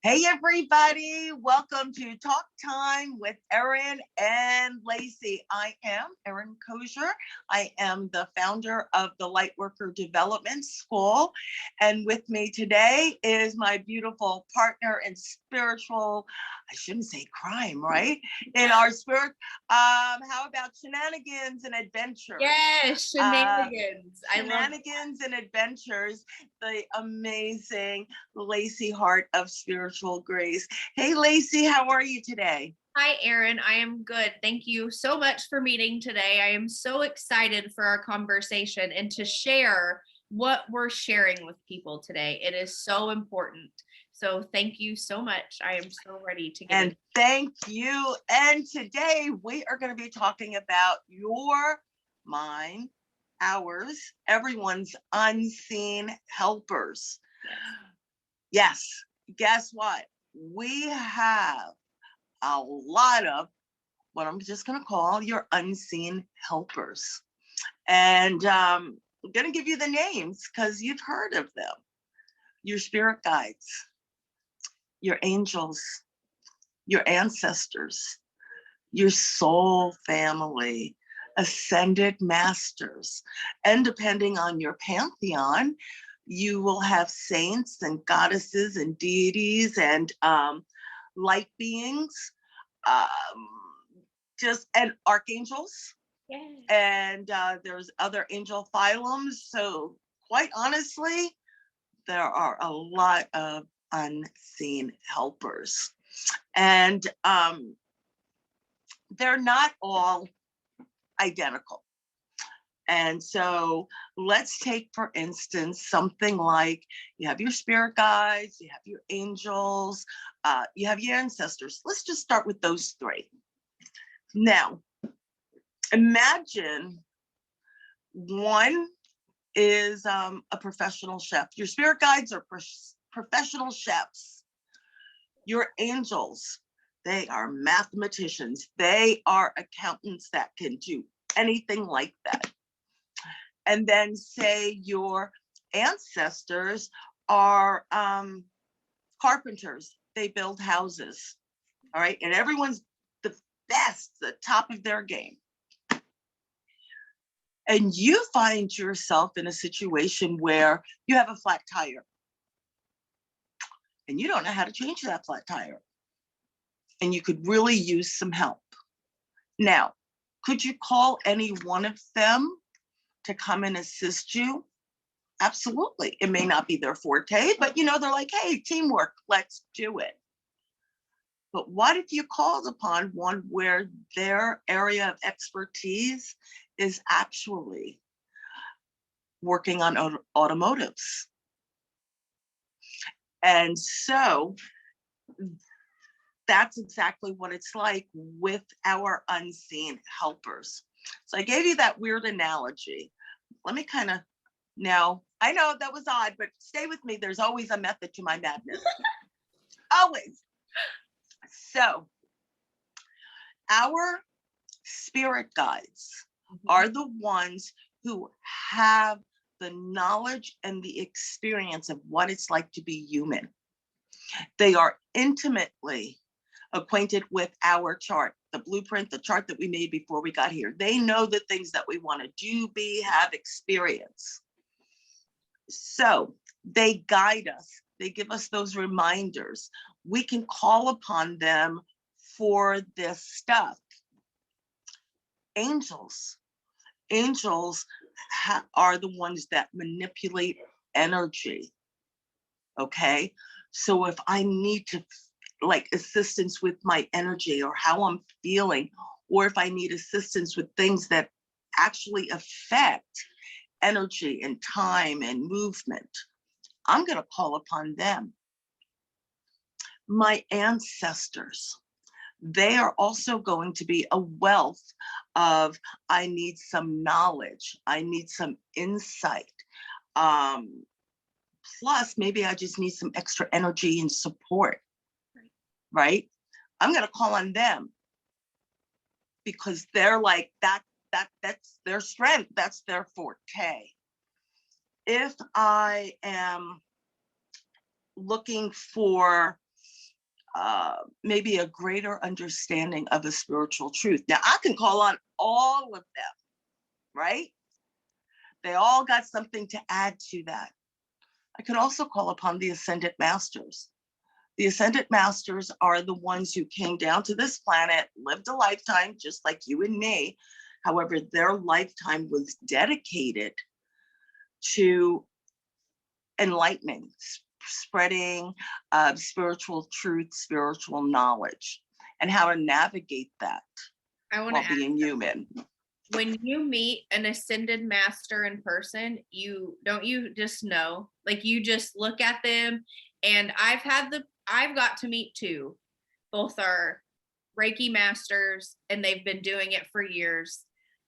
Hey everybody, welcome to Talk Time with Erin and Lacy. I am Erin Koczur. I am the founder of the Lightworker Development School. And with me today is my beautiful partner in spiritual, I shouldn't say crime, right? In our spirit, how about shenanigans and adventures? Yes, shenanigans. Shenanigans and adventures, the amazing Lacy Hart of Spiritual Grace. Hey, Lacy, how are you today? Hi, Erin. I am good. Thank you so much for meeting today. I am so excited for our conversation and to share what we're sharing with people today. It is so important. So thank you so much. I am so ready to get And thank you. And today we are going to be talking about your, mine, ours, everyone's unseen helpers. Yes. Guess what? We have a lot of what I'm just going to call your unseen helpers. And I'm going to give you the names because you've heard of them. Your spirit guides, your angels, your ancestors, your soul family, ascended masters. And depending on your pantheon, you will have saints and goddesses and deities and light beings, and archangels. Yes. And there's other angel phylums. So quite honestly, there are a lot of unseen helpers. And they're not all identical. And so let's take, for instance, something like you have your spirit guides, you have your angels, you have your ancestors. Let's just start with those three. Now, imagine one is a professional chef. Your spirit guides are professional chefs. Your angels, they are mathematicians. They are accountants that can do anything like that. And then say your ancestors are carpenters. They build houses, all right? And everyone's the best, the top of their game. And you find yourself in a situation where you have a flat tire and you don't know how to change that flat tire. And you could really use some help. Now, could you call any one of them to come and assist you? Absolutely. It may not be their forte, but they're like, hey, teamwork, let's do it. But what if you called upon one where their area of expertise is actually working on automotives? And so that's exactly what it's like with our unseen helpers. So I gave you that weird analogy. Let me now, I know that was odd, but stay with me. There's always a method to my madness. Always. So our spirit guides are the ones who have the knowledge and the experience of what it's like to be human. They are intimately acquainted with our chart, the blueprint, the chart that we made before we got here. They know the things that we want to do, be, have, experience. So they guide us. They give us those reminders. We can call upon them for this stuff. Angels are the ones that manipulate energy. Okay. So if I need to assistance with my energy or how I'm feeling, or if I need assistance with things that actually affect energy and time and movement, I'm going to call upon them. My ancestors, they are also going to be a wealth of, I need some knowledge, I need some insight. Plus, maybe I just need some extra energy and support, right? I'm going to call on them because they're like that's their strength, that's their forte. If I am looking for maybe a greater understanding of a spiritual truth. Now, I can call on all of them, right? They all got something to add to that. I can also call upon the Ascended Masters. The Ascended Masters are the ones who came down to this planet, lived a lifetime just like you and me. However, their lifetime was dedicated to enlightening, spreading spiritual truth, spiritual knowledge, and how to navigate that while being human. When you meet an ascended master in person, you just know, like you just look at them. And I've got to meet two. Both are Reiki masters, and they've been doing it for years.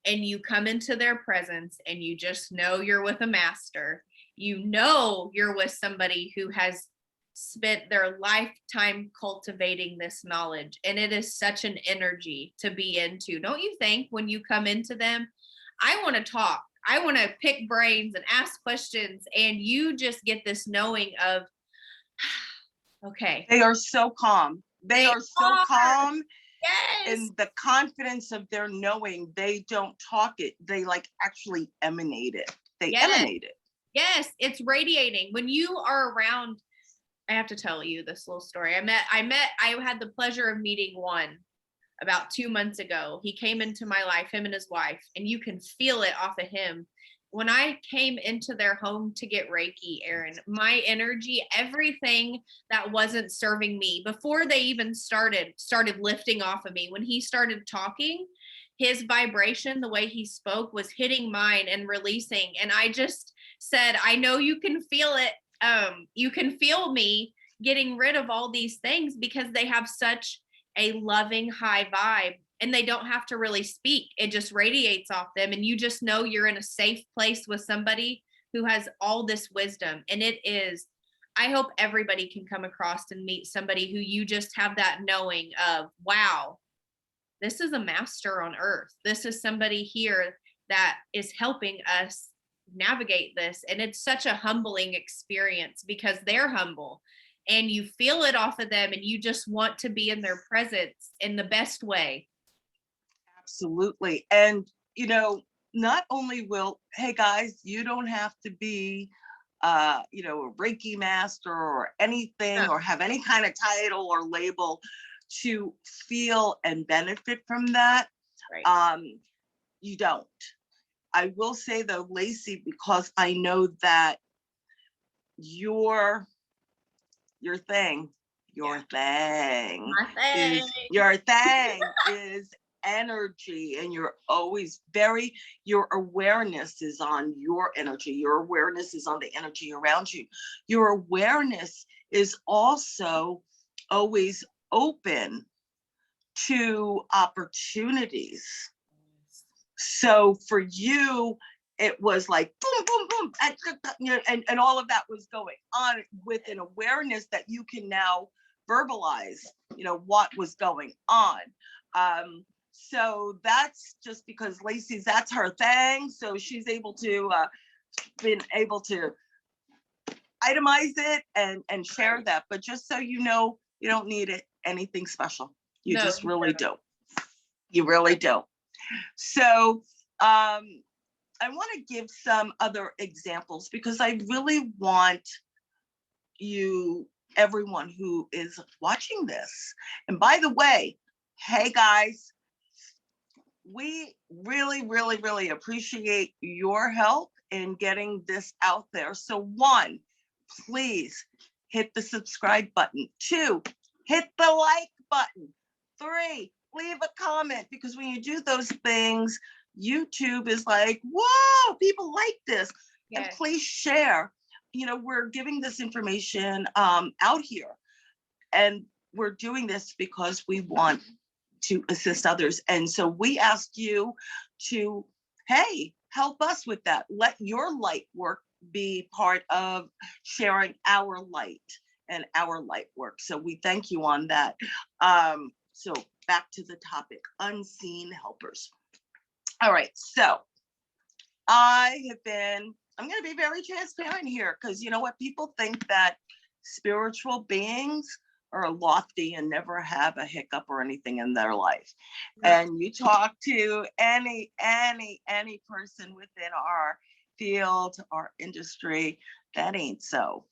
And you come into their presence and you just know you're with a master. You know you're with somebody who has spent their lifetime cultivating this knowledge. And it is such an energy to be into. Don't you think when you come into them, I want to talk, I want to pick brains and ask questions, and you just get this knowing of, okay. They are so calm. They are so calm. Yes. And the confidence of their knowing, they don't talk it. They like actually emanate it. They emanate it. Yes, it's radiating. When you are around, I have to tell you this little story. I had the pleasure of meeting one about 2 months ago. He came into my life, him and his wife, and you can feel it off of him. When I came into their home to get Reiki, Erin, my energy, everything that wasn't serving me before they even started lifting off of me. When he started talking, his vibration, the way he spoke, was hitting mine and releasing. And I just said, I know you can feel it. You can feel me getting rid of all these things because they have such a loving, high vibe, and they don't have to really speak. It just radiates off them. And you just know you're in a safe place with somebody who has all this wisdom. And I hope everybody can come across and meet somebody who you just have that knowing of, wow, this is a master on earth. This is somebody here that is helping us navigate this. And it's such a humbling experience because they're humble and you feel it off of them and you just want to be in their presence in the best way. Absolutely. And, not only hey guys, you don't have to be, a Reiki master or anything, or have any kind of title or label to feel and benefit from that. Right. You don't. I will say though, Lacy, because I know that your thing is energy, and you're always your awareness is on your energy. Your awareness is on the energy around you. Your awareness is also always open to opportunities. So for you, it was like boom, boom, boom, and all of that was going on with an awareness that you can now verbalize, what was going on. So that's just because Lacy's, that's her thing. So she's been able to itemize it and share that. But just so you know, you don't need anything special. You just really do. You really do. So I want to give some other examples because I really want everyone who is watching this. And by the way, hey guys, we really, really, really appreciate your help in getting this out there. So 1, please hit the subscribe button. 2, hit the like button. 3, leave a comment, because when you do those things, YouTube is like, whoa, people like this. Yes. And please share. We're giving this information out here, and we're doing this because we want to assist others. And so we ask you to, hey, help us with that. Let your light work be part of sharing our light and our light work. So we thank you on that. So back to the topic, unseen helpers. All right, so I'm going to be very transparent here, because you know what, people think that spiritual beings are lofty and never have a hiccup or anything in their life. Yeah. And you talk to any person within our field, our industry, that ain't so.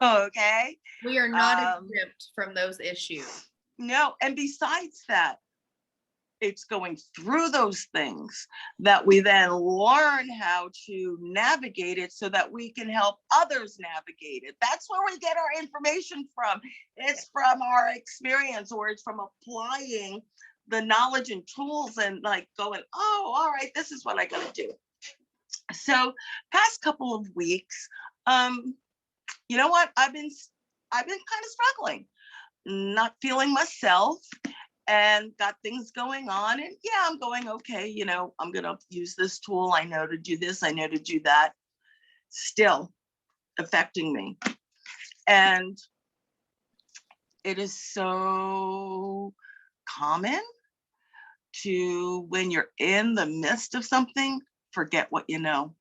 Okay. We are not exempt from those issues. No, and besides that, it's going through those things that we then learn how to navigate it so that we can help others navigate it. That's where we get our information from. It's from our experience, or it's from applying the knowledge and tools and like going, oh, all right, this is what I gotta do. So past couple of weeks, you know what? I've been kind of struggling, not feeling myself, and got things going on. And yeah, I'm going, okay, you know, I'm going to use this tool. I know to do this. I know to do that. Still affecting me. And it is so common to, when you're in the midst of something, forget what you know.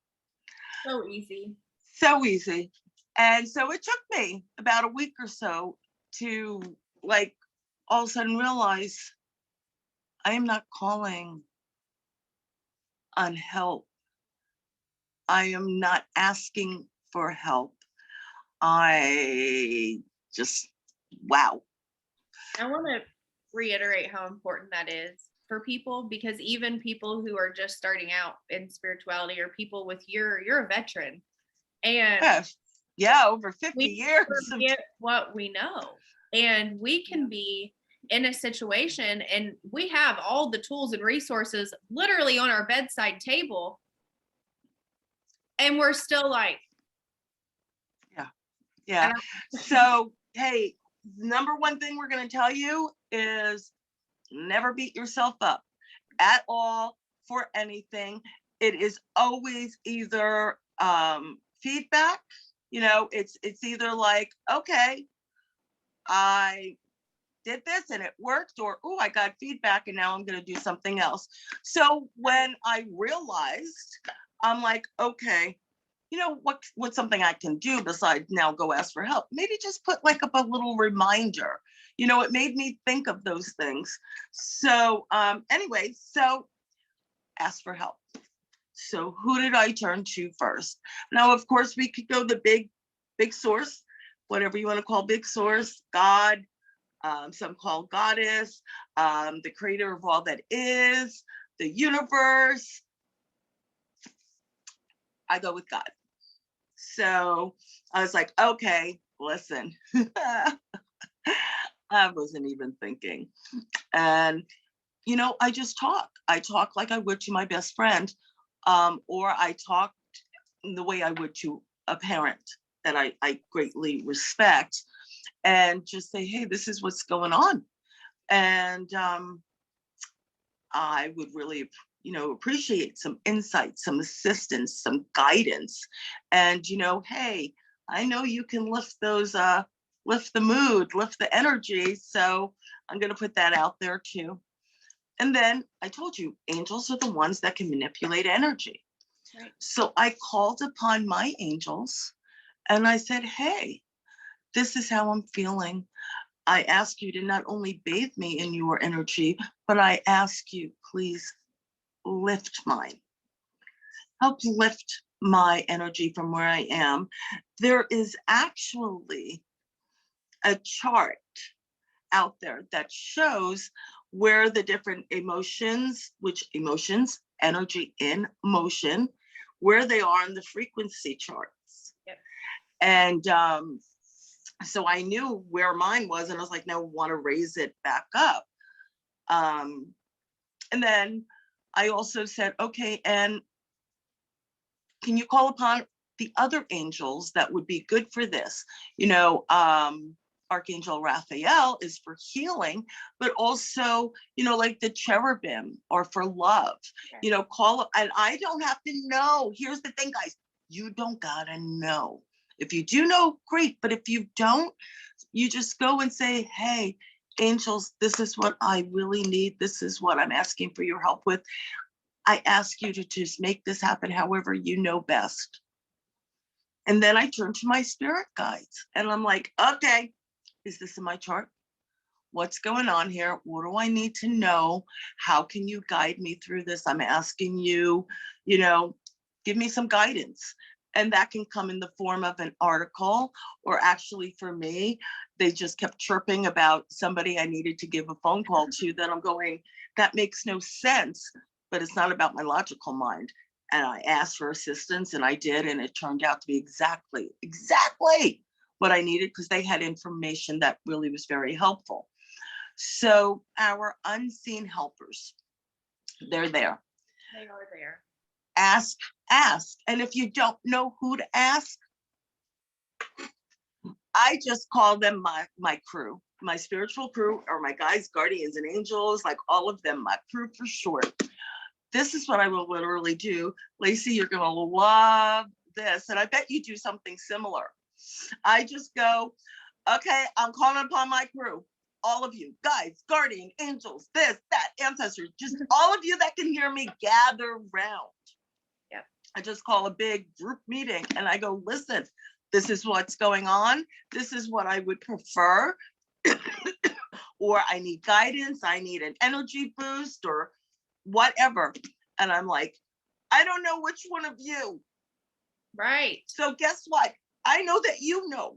So easy. So easy. And so it took me about a week or so to like all of a sudden realize I am not calling on help. I am not asking for help. I just, wow. I want to reiterate how important that is for people, because even people who are just starting out in spirituality, or people with you're a veteran, and yeah, over 50 we years. Forget what we know, and we can be in a situation, and we have all the tools and resources literally on our bedside table, and we're still like, yeah. So, hey, number one thing we're going to tell you is never beat yourself up at all for anything. It is always either feedback, you know, it's either like, okay, I did this and it worked, or oh, I got feedback and now I'm going to do something else. So when I realized, I'm like, okay, you know, what's something I can do besides now go ask for help? Maybe just put like up a little reminder. You know, it made me think of those things. So anyway, so ask for help. So who did I turn to first? Now, of course, we could go the big source, whatever you want to call big source, God, some call goddess, the creator of all that is, the universe. I go with God. So I was like, okay, listen. I wasn't even thinking. And, you know, I just talk. I talk like I would to my best friend, or I talk the way I would to a parent that I greatly respect, and just say, hey, this is what's going on. And I would really, you know, appreciate some insight, some assistance, some guidance. And, you know, hey, I know you can lift those, lift the mood, lift the energy. So I'm going to put that out there too. And then I told you, angels are the ones that can manipulate energy. Right. So I called upon my angels and I said, hey, this is how I'm feeling. I ask you to not only bathe me in your energy, but I ask you, please lift mine. Help lift my energy from where I am. There is actually a chart out there that shows where the different emotions, energy in motion, where they are in the frequency charts. Yep. And so I knew where mine was, and I was like, no, I want to raise it back up. And then I also said, okay, and can you call upon the other angels that would be good for this? You know, Archangel Raphael is for healing, but also, you know, like the cherubim are for love. Yeah. You know, call, and I don't have to know. Here's the thing, guys, you don't gotta know. If you do know, great, but if you don't, you just go and say, hey, angels, this is what I really need. This is what I'm asking for your help with. I ask you to just make this happen however you know best. And then I turn to my spirit guides and I'm like, okay, is this in my chart? What's going on here? What do I need to know? How can you guide me through this? I'm asking you, give me some guidance. And that can come in the form of an article, or actually for me, they just kept chirping about somebody I needed to give a phone call to, that I'm going, that makes no sense, but it's not about my logical mind. And I asked for assistance, and I did, and it turned out to be exactly what I needed, because they had information that really was very helpful. So our unseen helpers, they're there. They are there. Ask. And if you don't know who to ask, I just call them my crew, my spiritual crew, or my guides, guardians, and angels, like all of them, my crew for short. This is what I will literally do. Lacy, you're gonna love this. And I bet you do something similar. I just go, okay, I'm calling upon my crew. All of you, guides, guardian, angels, this, that, ancestors, just all of you that can hear me, gather round. Yep. I just call a big group meeting, and I go, listen, this is what's going on. This is what I would prefer. Or I need guidance. I need an energy boost or whatever. And I'm like, I don't know which one of you. Right. So guess what? I know that you know.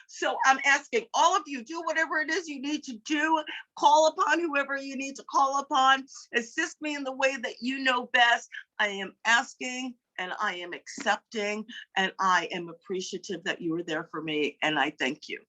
So I'm asking all of you, do whatever it is you need to do. Call upon whoever you need to call upon. Assist me in the way that you know best. I am asking, and I am accepting, and I am appreciative that you were there for me, and I thank you.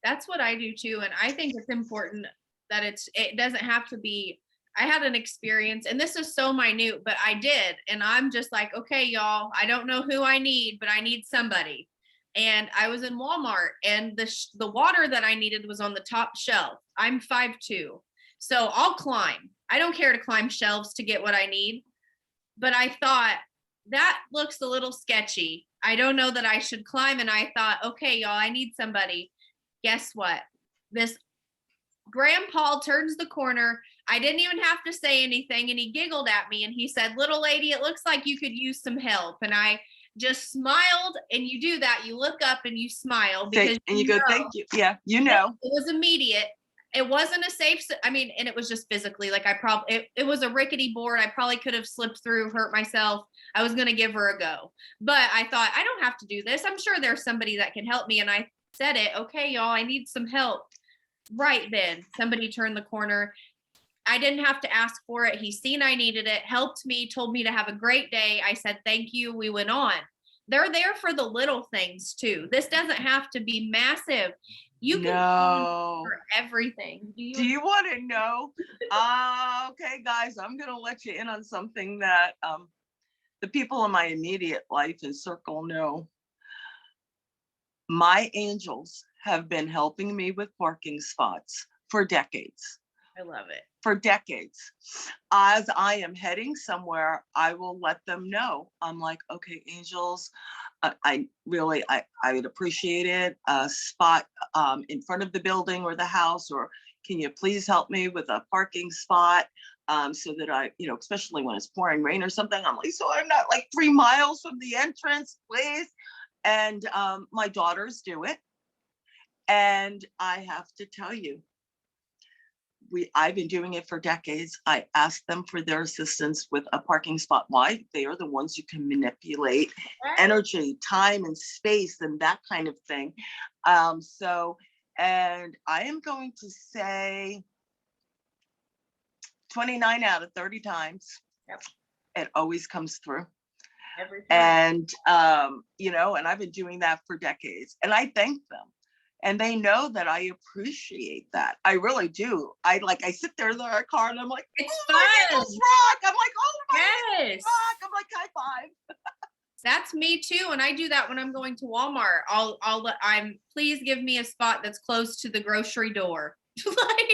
That's what I do too. And I think it's important that it doesn't have to be. I had an experience, and this is so minute, but I did. And I'm just like, okay, y'all, I don't know who I need, but I need somebody. And I was in Walmart, and the water that I needed was on the top shelf. I'm 5'2", so I'll climb. I don't care to climb shelves to get what I need. But I thought, that looks a little sketchy. I don't know that I should climb. And I thought, okay, y'all, I need somebody. Guess what? This grandpa turns the corner. I didn't even have to say anything. And he giggled at me, and he said, little lady, it looks like you could use some help. And I just smiled. And you do that. You look up and you smile, because and you go, thank you. Yeah, you know. It was immediate. It wasn't a safe, and it was just physically, like it was a rickety board. I probably could have slipped through, hurt myself. I was going to give her a go, but I thought, I don't have to do this. I'm sure there's somebody that can help me. And I said it, okay, y'all, I need some help. Right then, somebody turned the corner. I didn't have to ask for it. He seen I needed it, helped me, told me to have a great day. I said, thank you. We went on. They're there for the little things too. This doesn't have to be massive. You can for everything. Do you want to know? Okay, guys, I'm going to let you in on something that the people in my immediate life and circle know. My angels have been helping me with parking spots for decades. I love it. For decades. As I am heading somewhere, I will let them know. I'm like, okay, angels, I would appreciate it. A spot in front of the building or the house, or can you please help me with a parking spot so that I, especially when it's pouring rain or something, I'm like, so I'm not like 3 miles from the entrance, please. And my daughters do it. And I have to tell you, I've been doing it for decades. I ask them for their assistance with a parking spot. Why? They are the ones who can manipulate energy, time, and space, and that kind of thing. And I am going to say 29 out of 30 times, yep, it always comes through. Every time. And, and I've been doing that for decades, and I thank them. And they know that I appreciate that. I really do. I sit there in their car, and I'm like, it's oh, fun. my angels rock. I'm like, oh, my yes. angels rock. I'm like, high five. That's me too. And I do that when I'm going to Walmart. Please give me a spot that's close to the grocery door. Like,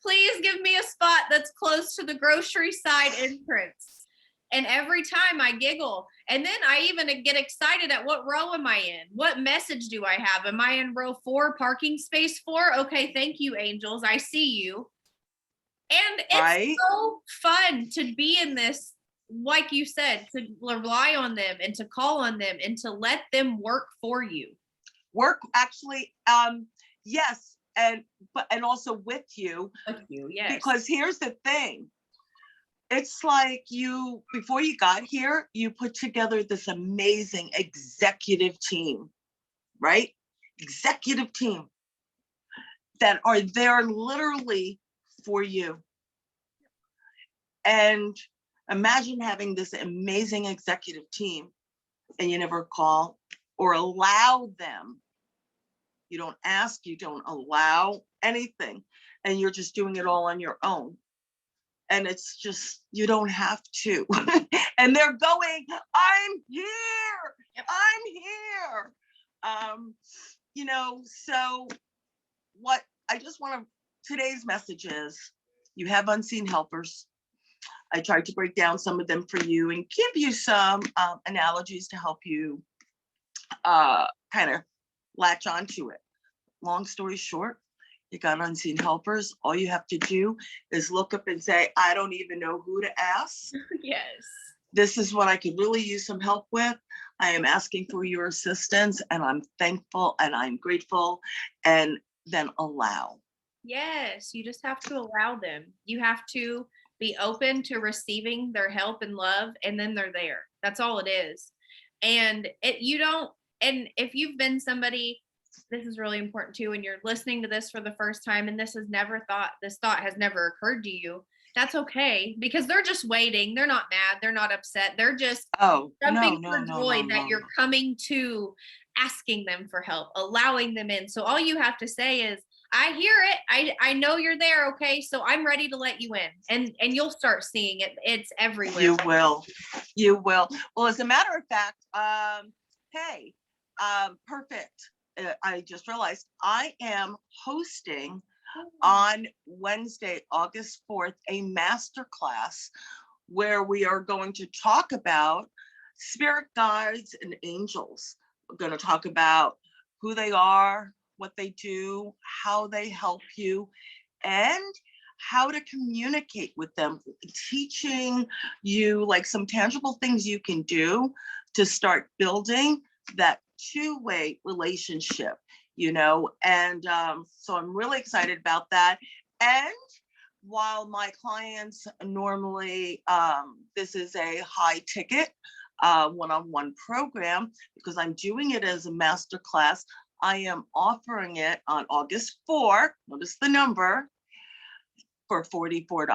please give me a spot that's close to the grocery side entrance. And every time I giggle, and then I even get excited at what row am I in? What message do I have? Am I in row 4, parking space 4? Okay, thank you, angels. I see you. And it's so fun to be in this, like you said, to rely on them and to call on them and to let them work for you. work actually, yes, and also with you. With you, yes. Because here's the thing. It's like before you got here, you put together this amazing executive team, right? Executive team that are there literally for you. And imagine having this amazing executive team and you never call or allow them. You don't ask, you don't allow anything, and you're just doing it all on your own. And it's just, you don't have to. And they're going, I'm here, I'm here. So what I just want to, today's message is, you have unseen helpers. I tried to break down some of them for you and give you some analogies to help you kind of latch onto it. Long story short, you got unseen helpers. All you have to do is look up and say, I don't even know who to ask. Yes. This is what I could really use some help with. I am asking for your assistance, and I'm thankful and I'm grateful, and then allow. Yes, you just have to allow them. You have to be open to receiving their help and love, and then they're there. That's all it is. And and if you've been somebody, this is really important too, and you're listening to this for the first time and this thought has never occurred to you, that's okay, because they're just waiting. They're not mad, they're not upset, they're just jumping for joy that you're coming to, asking them for help, allowing them in. So all you have to say is, I hear it. I know you're there. Okay. So I'm ready to let you in, and you'll start seeing it. It's everywhere. You will. Well, as a matter of fact, hey, perfect. I just realized I am hosting on Wednesday, August 4th, a masterclass where we are going to talk about spirit guides and angels. We're going to talk about who they are, what they do, how they help you, and how to communicate with them, teaching you like some tangible things you can do to start building that two-way relationship, and so I'm really excited about that. And while my clients normally, this is a high ticket one-on-one program, because I'm doing it as a master class, I am offering it on August 4th, notice the number, for $44.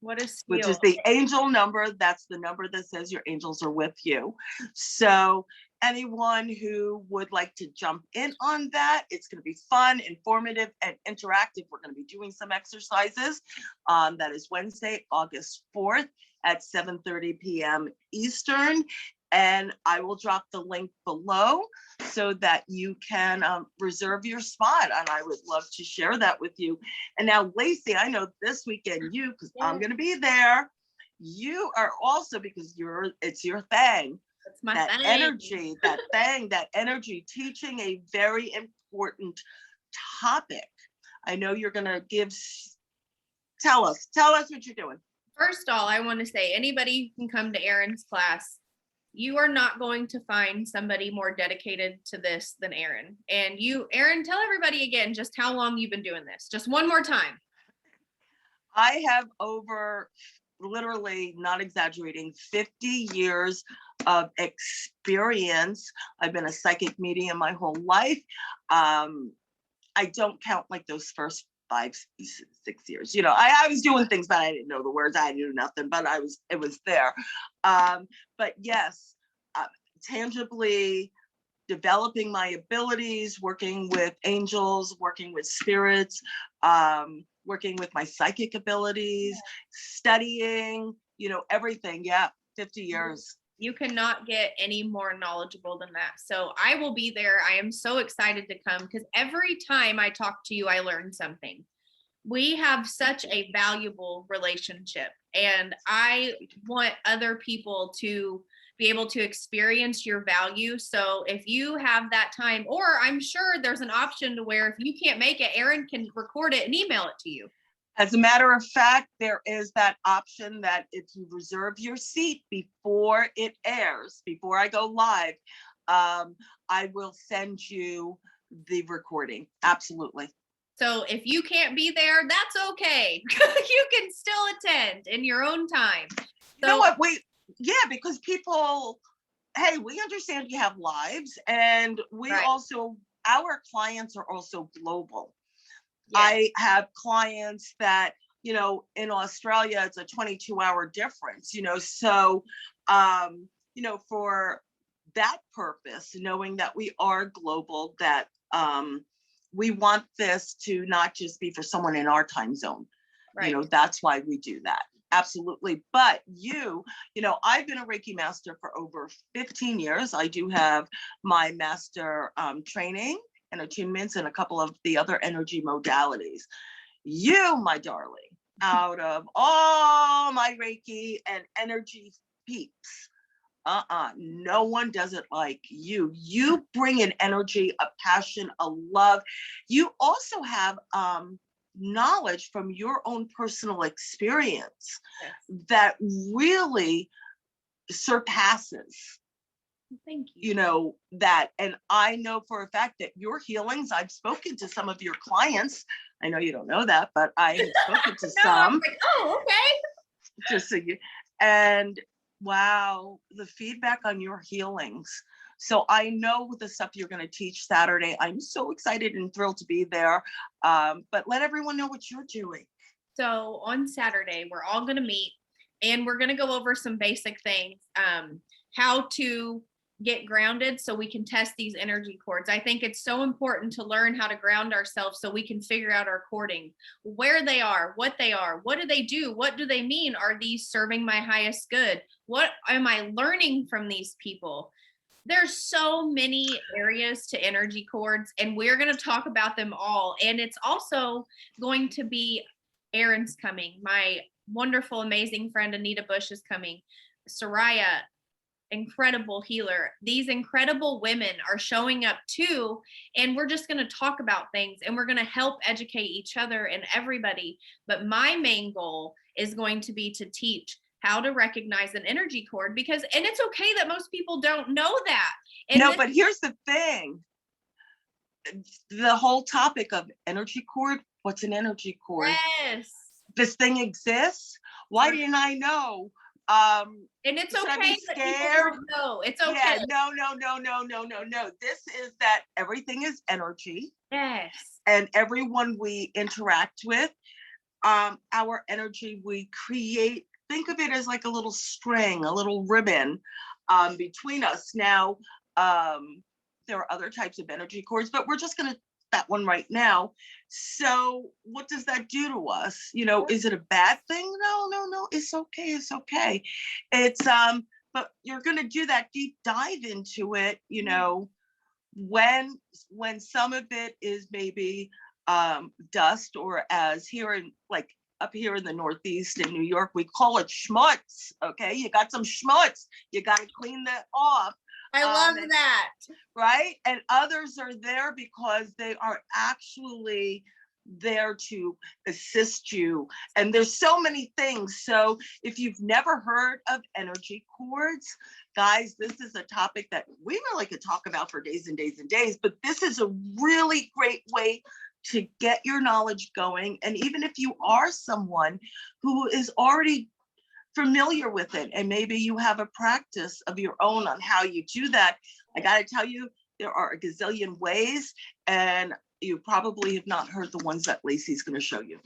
What a steal. Which is the angel number. That's the number that says your angels are with you. So anyone who would like to jump in on that, it's going to be fun, informative, and interactive. We're going to be doing some exercises. That is Wednesday, August 4th at 7:30 p.m. Eastern. And I will drop the link below so that you can reserve your spot. And I would love to share that with you. And now, Lacy, I know this weekend because I'm going to be there. You are also, because it's your thing. It's my that thing. that energy, teaching a very important topic. I know you're going to tell us what you're doing. First of all, I want to say, anybody can come to Erin's class. You are not going to find somebody more dedicated to this than Erin. And Erin, tell everybody again just how long you've been doing this. Just one more time. I have over, literally, not exaggerating, 50 years of experience. I've been a psychic medium my whole life. I don't count like those first 5, 6 years. I was doing things, but I didn't know the words. I knew nothing, but it was there. But yes, tangibly developing my abilities, working with angels, working with spirits, working with my psychic abilities, studying, everything. Yeah, 50 years. You cannot get any more knowledgeable than that. So I will be there. I am so excited to come, because every time I talk to you, I learn something. We have such a valuable relationship, and I want other people to be able to experience your value. So if you have that time, or I'm sure there's an option to where if you can't make it, Erin can record it and email it to you. As a matter of fact, there is that option that if you reserve your seat before it airs, before I go live, I will send you the recording. Absolutely. So if you can't be there, that's okay. You can still attend in your own time. You know what? Because people, hey, we understand you have lives, and we also, our clients are also global. Yes. I have clients that, you know, in Australia, it's a 22-hour difference, you know, so, you know, for that purpose, knowing that we are global, that we want this to not just be for someone in our time zone. Right. You know, that's why we do that. Absolutely. But you know, I've been a Reiki master for over 15 years. I do have my master training and attunements and a couple of the other energy modalities. You, my darling, out of all my Reiki and energy peeps, no one does it like you. You bring an energy, a passion, a love. You also have knowledge from your own personal experience that really surpasses. Thank you. You know, that, and I know for a fact that your healings, I've spoken to some of your clients. I know you don't know that, but I have spoken to some. Like, oh, okay. Just so you, and wow, the feedback on your healings. So I know the stuff you're going to teach Saturday. I'm so excited and thrilled to be there. But let everyone know what you're doing. So on Saturday, we're all going to meet and we're going to go over some basic things, how to get grounded so we can test these energy cords. I think it's so important to learn how to ground ourselves so we can figure out our cording, where they are, what do they do, what do they mean, are these serving my highest good, what am I learning from these people? There's so many areas to energy cords, and we're going to talk about them all. And it's also going to be, Erin's coming, my wonderful, amazing friend Anita Bush is coming, Soraya, incredible healer. These incredible women are showing up too, and we're just going to talk about things and we're going to help educate each other and everybody. But my main goal is going to be to teach how to recognize an energy cord, because, and it's okay that most people don't know that. And no, but here's the thing. The whole topic of energy cord, what's an energy cord? Yes. This thing exists. Why didn't I know? And it's okay that people don't know. It's okay. Yeah, no. This is that everything is energy. Yes. And everyone we interact with, our energy we create, think of it as like a little string, a little ribbon between us. Now, there are other types of energy cords, but we're just going to that one right now. So what does that do to us? You know, is it a bad thing? No, it's okay. It's but you're going to do that deep dive into it, you know, when some of it is maybe dust, or as here in, like up here in the Northeast in New York, we call it schmutz. Okay, you got some schmutz, you got to clean that off. I love that. Right? And others are there because they are actually there to assist you. And there's so many things. So if you've never heard of energy cords, guys, this is a topic that we really could talk about for days and days and days, but this is a really great way to get your knowledge going. And even if you are someone who is already familiar with it, and maybe you have a practice of your own on how you do that, I got to tell you, there are a gazillion ways, and you probably have not heard the ones that Lacy's going to show you.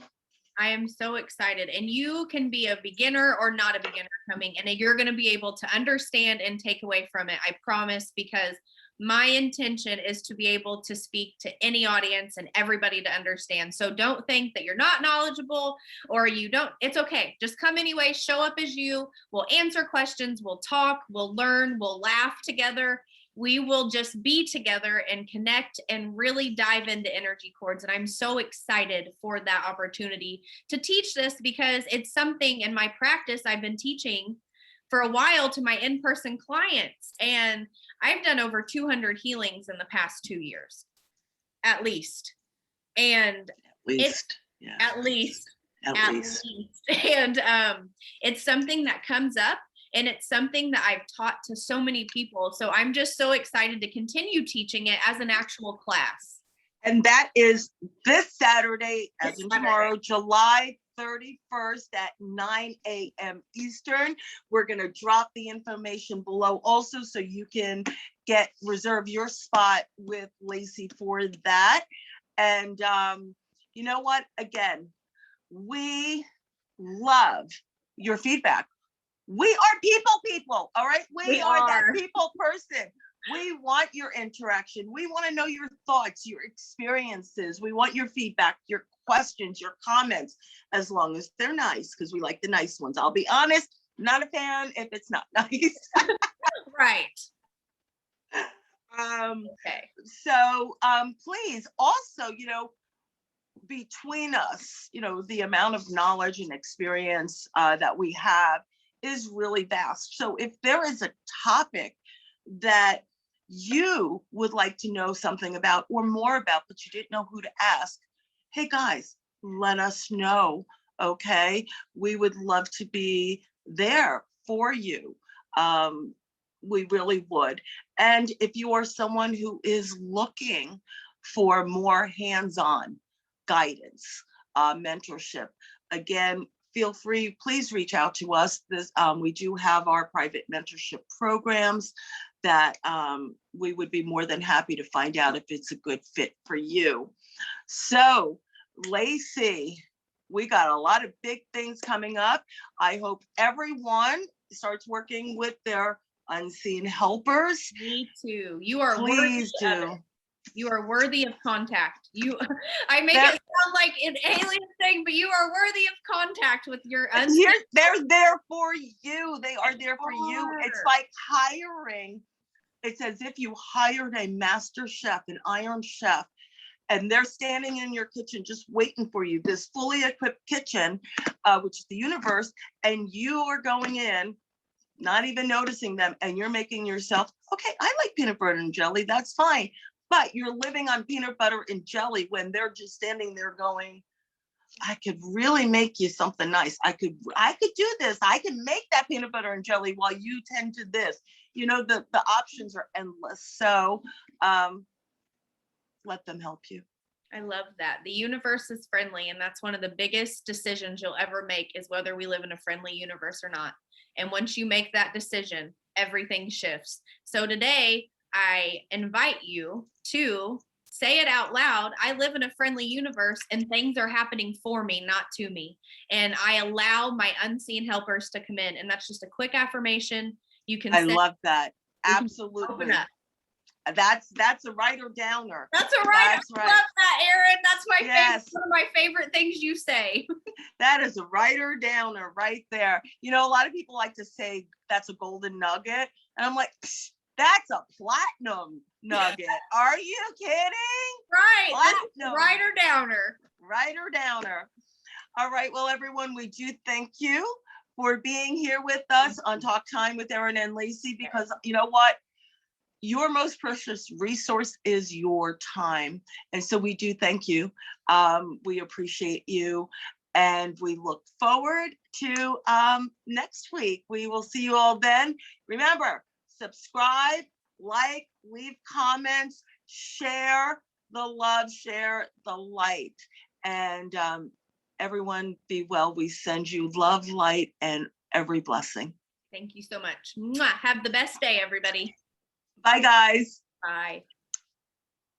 I am so excited, and you can be a beginner or not a beginner coming, and you're going to be able to understand and take away from it. I promise, because my intention is to be able to speak to any audience and everybody to understand. So don't think that you're not knowledgeable or you don't, it's okay. Just come anyway, show up as you, we'll answer questions, we'll talk, we'll learn, we'll laugh together. We will just be together and connect and really dive into energy cords. And I'm so excited for that opportunity to teach this, because it's something in my practice I've been teaching for a while to my in-person clients. And I've done over 200 healings in the past 2 years, at least. And at least. And it's something that comes up, And it's something that I've taught to so many people. So I'm just so excited to continue teaching it as an actual class. And that is this Saturday, as in tomorrow, July 31st at 9 a.m. Eastern. We're going to drop the information below also, so you can reserve your spot with Lacy for that. And you know what? Again, we love your feedback. We are people, all right? We are that people person. We want your interaction. We want to know your thoughts, your experiences. We want your feedback, your questions, your comments, as long as they're nice, because we like the nice ones. I'll be honest, not a fan if it's not nice. Right. Okay. So please also, between us, the amount of knowledge and experience that we have is really vast. So if there is a topic that you would like to know something about or more about, but you didn't know who to ask, hey guys, let us know. Okay. We would love to be there for you. We really would. And if you are someone who is looking for more hands-on guidance, mentorship, again, feel free, please reach out to us. We do have our private mentorship programs that we would be more than happy to find out if it's a good fit for you. So, Lacy, we got a lot of big things coming up. I hope everyone starts working with their unseen helpers. Me too. You are Please do. You are worthy of contact. I make it sound like an alien thing, but you are worthy of contact with your unseen. They're there for you. They are there for you. It's like hiring. It's as if you hired a master chef, an iron chef, and they're standing in your kitchen just waiting for you, this fully equipped kitchen, which is the universe, and you are going in, not even noticing them, and you're making yourself, okay, I like peanut butter and jelly, that's fine. But you're living on peanut butter and jelly when they're just standing there going, I could really make you something nice. I could do this. I can make that peanut butter and jelly while you tend to this. The options are endless. So let them help you. I love that. The universe is friendly, and that's one of the biggest decisions you'll ever make, is whether we live in a friendly universe or not. And once you make that decision, everything shifts. So today, I invite you to say it out loud. I live in a friendly universe, and things are happening for me, not to me. And I allow my unseen helpers to come in. And that's just a quick affirmation. I love that. Absolutely. That's a writer downer. That's a writer. That's right. I love that, Erin. That's my favorite. One of my favorite things you say. That is a writer downer right there. A lot of people like to say that's a golden nugget, and I'm like, that's a platinum nugget. Are you kidding? Right. Platinum. Writer downer. Writer downer. All right. Well, everyone, we do thank you for being here with us on Talk Time with Erin and Lacy, because you know what? Your most precious resource is your time. And so we do thank you. We appreciate you. And we look forward to next week. We will see you all then. Remember, subscribe, like, leave comments, share the love, share the light. And everyone be well. We send you love, light, and every blessing. Thank you so much. Mwah. Have the best day, everybody. Bye, guys. Bye.